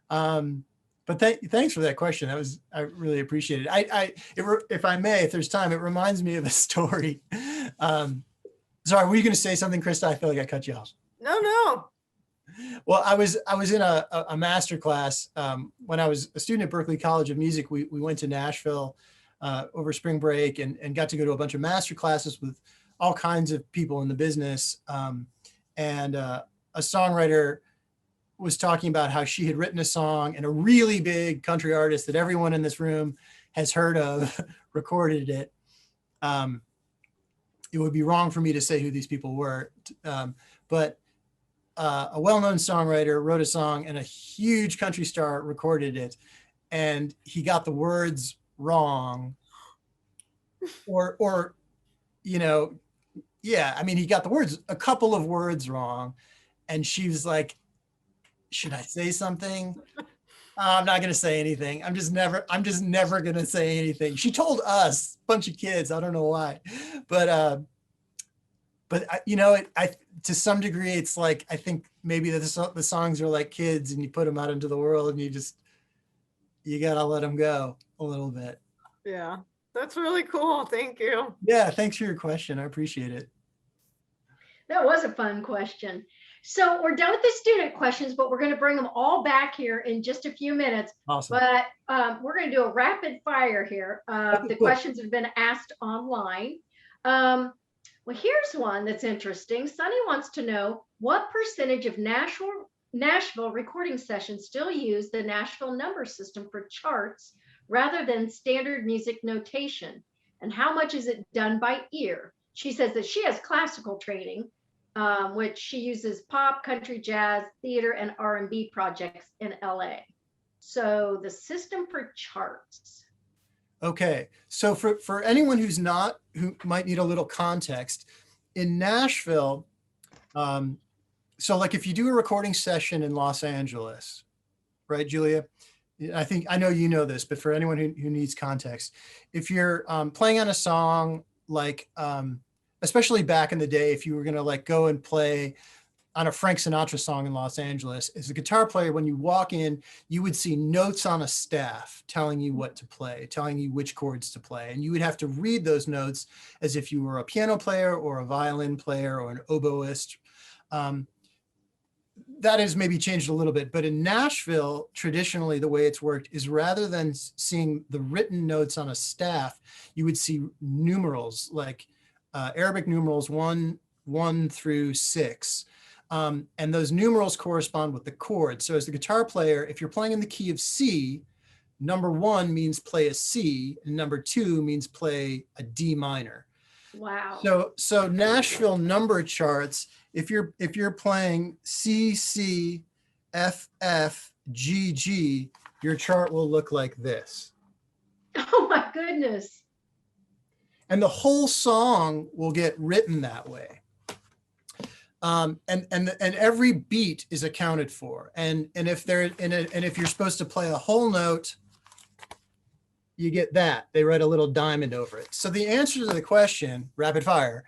Speaker 2: But thanks for that question. I really appreciate it. If I may, if there's time, it reminds me of a story. Sorry, were you going to say something, Krista? I feel like I cut you off.
Speaker 8: No.
Speaker 2: Well, I was in a master class when I was a student at Berklee College of Music. We went to Nashville over spring break and got to go to a bunch of master classes with all kinds of people in the business. And a songwriter was talking about how she had written a song, and a really big country artist that everyone in this room has heard of recorded it. It would be wrong for me to say who these people were, but a well-known songwriter wrote a song, and a huge country star recorded it, and he got the words wrong, or you know, yeah, I mean, he got a couple of words wrong, and she was like, should I say something? I'm not going to say anything. I'm just never going to say anything. She told us, a bunch of kids, I don't know why, but you know, to some degree, it's like, I think maybe the songs are like kids, and you put them out into the world, and you got to let them go a little bit.
Speaker 8: Yeah. That's really cool. Thank you.
Speaker 2: Yeah, thanks for your question. I appreciate it.
Speaker 1: That was a fun question. So we're done with the student questions, but we're going to bring them all back here in just a few minutes.
Speaker 2: Awesome.
Speaker 1: But we're going to do a rapid fire here.
Speaker 2: Okay,
Speaker 1: The
Speaker 2: cool.
Speaker 1: questions have been asked online. Well, here's one that's interesting. Sunny wants to know what percentage of Nashville recording sessions still use the Nashville number system for charts rather than standard music notation, and how much is it done by ear? She says that she has classical training, which she uses pop, country, jazz, theater, and R&B projects in LA. So the system for charts.
Speaker 2: Okay, so for anyone who might need a little context, in Nashville, so like if you do a recording session in Los Angeles, right, Julia? I know you know this, but for anyone who needs context, if you're playing on a song, like, especially back in the day, if you were gonna like go and play on a Frank Sinatra song in Los Angeles, as a guitar player, when you walk in, you would see notes on a staff telling you what to play, telling you which chords to play. And you would have to read those notes as if you were a piano player or a violin player or an oboist. That has maybe changed a little bit, but in Nashville, traditionally, the way it's worked is rather than seeing the written notes on a staff, you would see numerals, like Arabic numerals 1 through 6. And those numerals correspond with the chords. So as the guitar player, if you're playing in the key of C, number 1 means play a C, and number 2 means play a D minor.
Speaker 1: Wow.
Speaker 2: So Nashville number charts, if you're playing C, C, F, F, G, G, your chart will look like this.
Speaker 1: Oh my goodness.
Speaker 2: And the whole song will get written that way. And every beat is accounted for. And if you're supposed to play a whole note, you get that. They write a little diamond over it. So the answer to the question, rapid fire,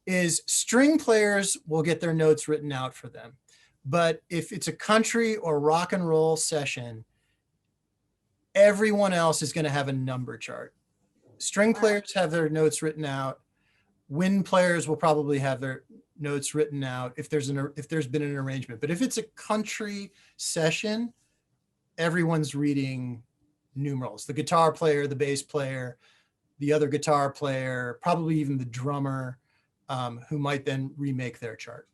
Speaker 2: is string players will get their notes written out for them. But if it's a country or rock and roll session, everyone else is going to have a number chart. String players have their notes written out. Wind players will probably have their notes written out if there's been an arrangement. But if it's a country session, everyone's reading numerals. The guitar player, the bass player, the other guitar player, probably even the drummer, who might then remake their chart.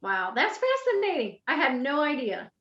Speaker 1: Wow, that's fascinating. I had no idea.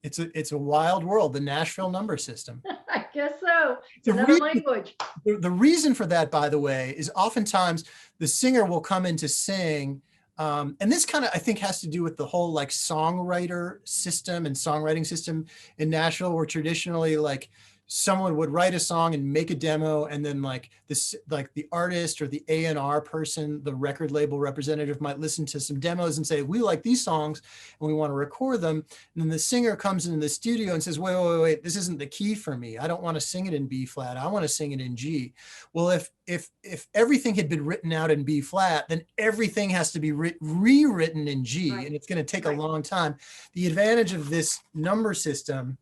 Speaker 2: It's a wild world, the Nashville number system.
Speaker 1: I guess so. It's another language.
Speaker 2: The reason for that, by the way, is oftentimes the singer will come in to sing. And this kind of, I think, has to do with the whole like songwriter system and songwriting system in Nashville, where traditionally like someone would write a song and make a demo, and then like the artist or the A&R person, the record label representative, might listen to some demos and say, we like these songs and we want to record them. And then the singer comes into the studio and says, wait, this isn't the key for me. I don't want to sing it in B flat. I want to sing it in G. Well, if everything had been written out in B flat, then everything has to be rewritten in G,
Speaker 1: Right.
Speaker 2: and it's going to take a long time. The advantage of this number system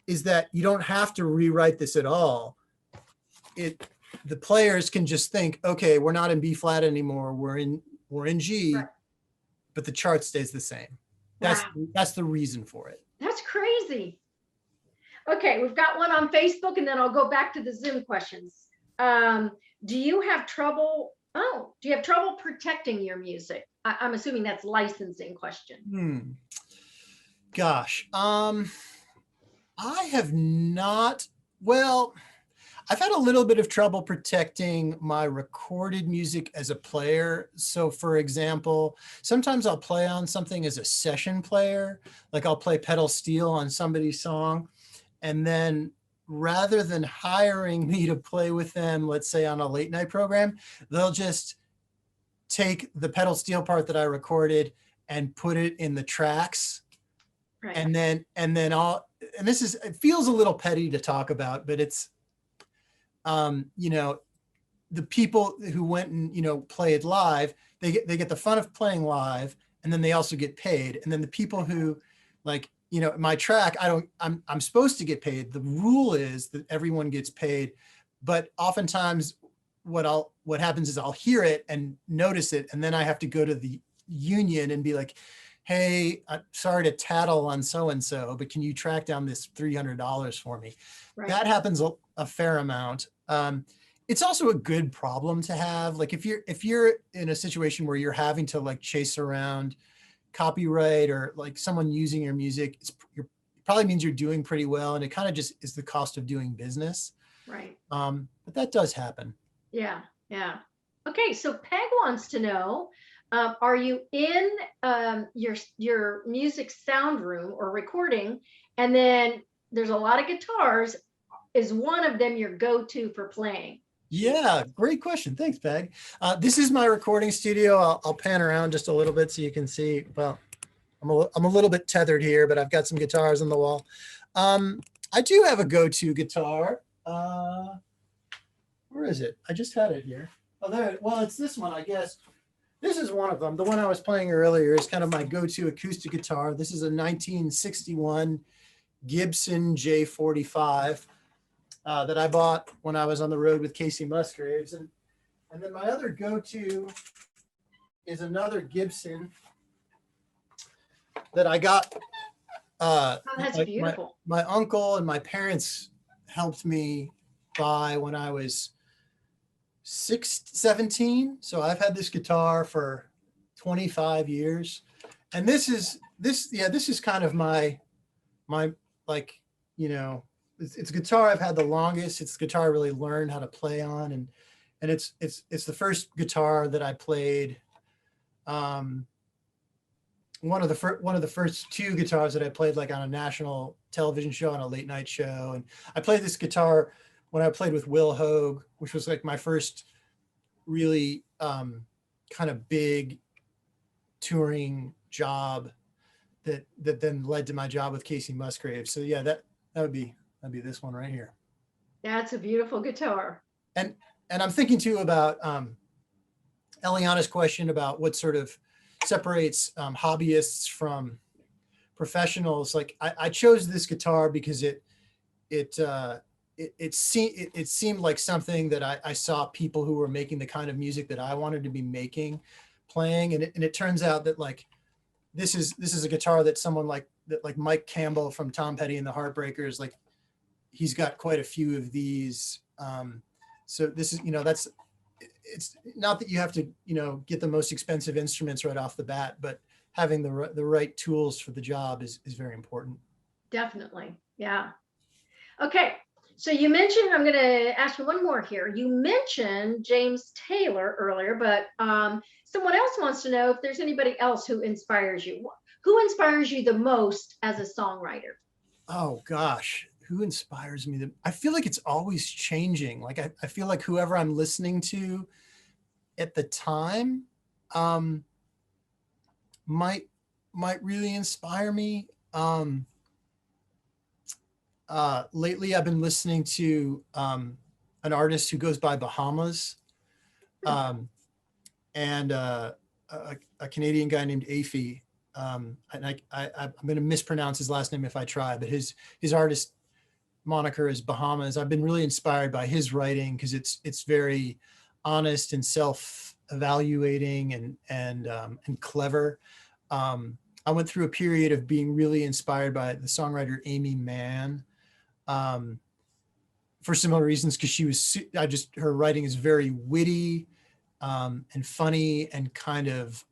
Speaker 2: is that you don't have to rewrite this at all. The players can just think, okay, we're not in B flat anymore. We're in G,
Speaker 1: Right.
Speaker 2: but the chart stays the same. That's the reason for it.
Speaker 1: That's crazy. Okay, we've got one on Facebook, and then I'll go back to the Zoom questions. Do you have trouble protecting your music? I'm assuming that's licensing question.
Speaker 2: Gosh, I have not. Well, I've had a little bit of trouble protecting my recorded music as a player. So for example, sometimes I'll play on something as a session player, like I'll play pedal steel on somebody's song. And then rather than hiring me to play with them, let's say on a late night program, they'll just take the pedal steel part that I recorded and put it in the tracks.
Speaker 1: Right.
Speaker 2: And then it feels a little petty to talk about, but it's, the people who went and, played live, they get the fun of playing live, and then they also get paid. And then the people who my track, I'm supposed to get paid. The rule is that everyone gets paid but oftentimes what happens is I'll hear it and notice it, and then I have to go to the union and be like, hey, I'm sorry to tattle on so-and-so, but can you track down this $300 for me?
Speaker 1: Right.
Speaker 2: That happens a fair amount. It's also a good problem to have. Like if you're in a situation where you're having to like chase around copyright or like someone using your music, it probably means you're doing pretty well, and it kind of just is the cost of doing business.
Speaker 1: Right.
Speaker 2: But that does happen.
Speaker 1: Yeah. Okay, so Peg wants to know, are you in your music sound room or recording, and then there's a lot of guitars? Is one of them your go-to for playing?
Speaker 2: Yeah, great question. Thanks, Peg. This is my recording studio. I'll pan around just a little bit so you can see. Well, I'm a little bit tethered here, but I've got some guitars on the wall. I do have a go-to guitar. Where is it? I just had it here. Oh, there. Well, it's this one, I guess. This is one of them. The one I was playing earlier is kind of my go-to acoustic guitar. This is a 1961 Gibson J45 that I bought when I was on the road with Kacey Musgraves. And then my other go-to is another Gibson that I got.
Speaker 1: That's beautiful.
Speaker 2: My uncle and my parents helped me buy when I was 17. So I've had this guitar for 25 years. And this is kind of my like, you know, it's a guitar I've had the longest. It's the guitar I really learned how to play on. And it's the first guitar that I played. One of the first two guitars that I played like on a national television show, on a late night show. And I played this guitar when I played with Will Hoge, which was like my first really kind of big touring job that then led to my job with Kacey Musgraves. So yeah, that'd be this one right here.
Speaker 1: That's a beautiful guitar.
Speaker 2: And I'm thinking too about Eliana's question about what sort of separates hobbyists from professionals. Like I chose this guitar because it seemed like something that I saw people who were making the kind of music that I wanted to be making playing, and it turns out that like this is a guitar that someone like Mike Campbell from Tom Petty and the Heartbreakers, like he's got quite a few of these. So this is, you know, it's not that you have to, you know, get the most expensive instruments right off the bat, but having the right tools for the job is very important. Definitely.
Speaker 1: Yeah. Okay. So you mentioned, I'm going to ask you one more here. You mentioned James Taylor earlier, but someone else wants to know if there's anybody else who inspires you. Who inspires you the most as a songwriter?
Speaker 2: Oh gosh, who inspires me? I feel like it's always changing. Like I feel like whoever I'm listening to at the time might really inspire me. Lately, I've been listening to an artist who goes by Bahamas, and a Canadian guy named Afi. And I'm going to mispronounce his last name if I try, but his artist moniker is Bahamas. I've been really inspired by his writing because it's very honest and self-evaluating and clever. I went through a period of being really inspired by the songwriter Amy Mann. For similar reasons, because her writing is very witty and funny and kind of,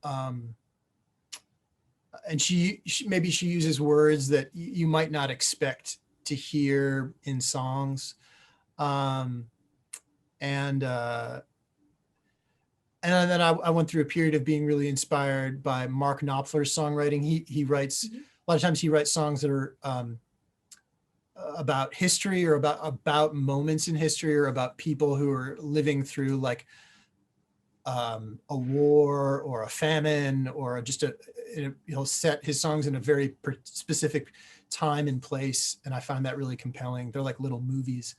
Speaker 2: and she uses words that you might not expect to hear in songs, and then I went through a period of being really inspired by Mark Knopfler's songwriting. He writes, a lot of times he writes songs that are about history or about moments in history or about people who are living through like a war or a famine or just he'll set his songs in a very specific time and place. And I find that really compelling. They're like little movies.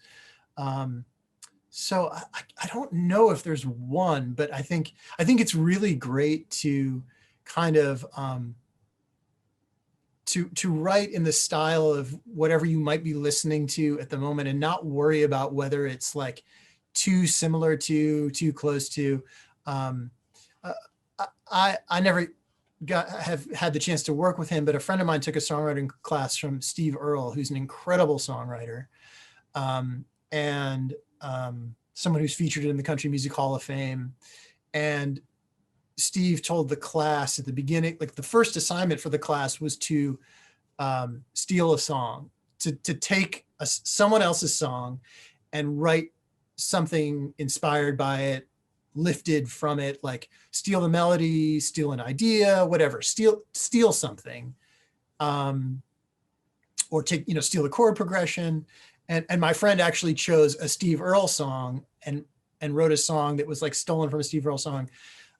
Speaker 2: So I don't know if there's one, but I think it's really great to kind of to write in the style of whatever you might be listening to at the moment and not worry about whether it's like too similar to, too close to. I never have had the chance to work with him, but a friend of mine took a songwriting class from Steve Earle, who's an incredible songwriter, and someone who's featured in the Country Music Hall of Fame. And Steve told the class at the beginning, like the first assignment for the class was to steal a song, to take someone else's song and write something inspired by it, lifted from it, like steal the melody, steal an idea, whatever, steal something, or take, steal the chord progression. And my friend actually chose a Steve Earle song and wrote a song that was like stolen from a Steve Earle song.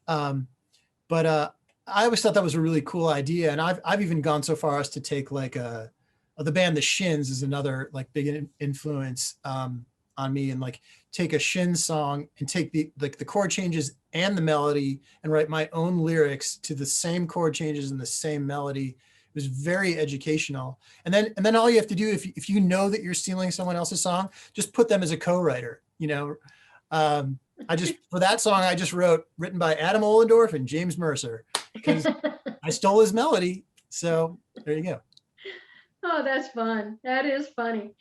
Speaker 2: But I always thought that was a really cool idea. And I've even gone so far as to take like the band The Shins is another like big influence on me, and like take a Shins song and take the chord changes and the melody and write my own lyrics to the same chord changes and the same melody. It was very educational. And then all you have to do, if you know that you're stealing someone else's song, just put them as a co-writer, for that song, I just written by Adam Ollendorff and James Mercer, because I stole his melody. So there you go.
Speaker 1: Oh, that's fun. That is funny.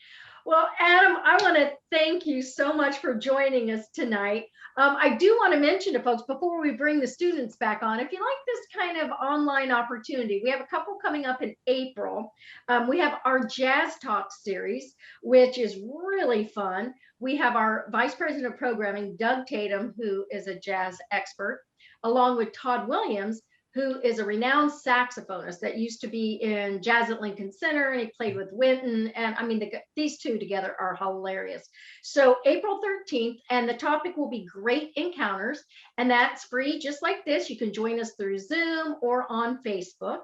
Speaker 1: Well, Adam, I want to thank you so much for joining us tonight. I do want to mention to folks before we bring the students back on, if you like this kind of online opportunity, we have a couple coming up in April. We have our Jazz Talk series, which is really fun. We have our Vice President of Programming, Doug Tatum, who is a jazz expert, along with Todd Williams, who is a renowned saxophonist that used to be in Jazz at Lincoln Center, and he played with Wynton. And I mean, these two together are hilarious. So April 13th, and the topic will be Great Encounters, and that's free, just like this. You can join us through Zoom or on Facebook.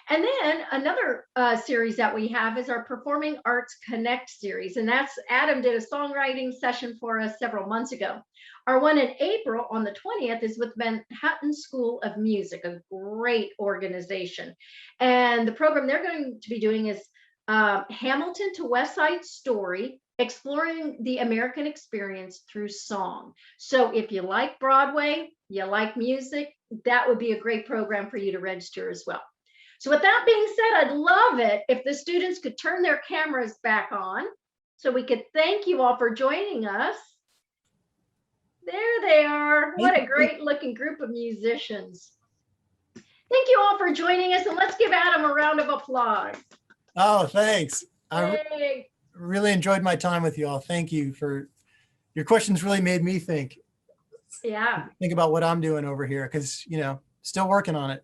Speaker 1: And then another series that we have is our Performing Arts Connect series. And that's, Adam did a songwriting session for us several months ago. Our one in April on the 20th is with Manhattan School of Music, a great organization. And the program they're going to be doing is Hamilton to West Side Story, exploring the American experience through song. So if you like Broadway, you like music, that would be a great program for you to register as well. So with that being said, I'd love it if the students could turn their cameras back on so we could thank you all for joining us. There they are. What a great looking group of musicians. Thank you all for joining us, and let's give Adam a round of applause.
Speaker 2: Oh, thanks. I really enjoyed my time with you all. Thank you for your questions. Really made me think.
Speaker 1: Yeah.
Speaker 2: Think about what I'm doing over here, because, still working on it.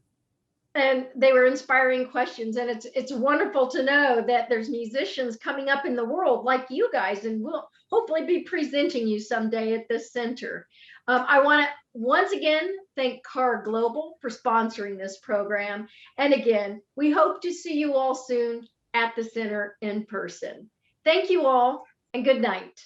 Speaker 1: And they were inspiring questions, and it's wonderful to know that there's musicians coming up in the world like you guys, and we'll hopefully be presenting you someday at this center. I want to once again thank CAR Global for sponsoring this program. And again, we hope to see you all soon at the center in person. Thank you all, and good night.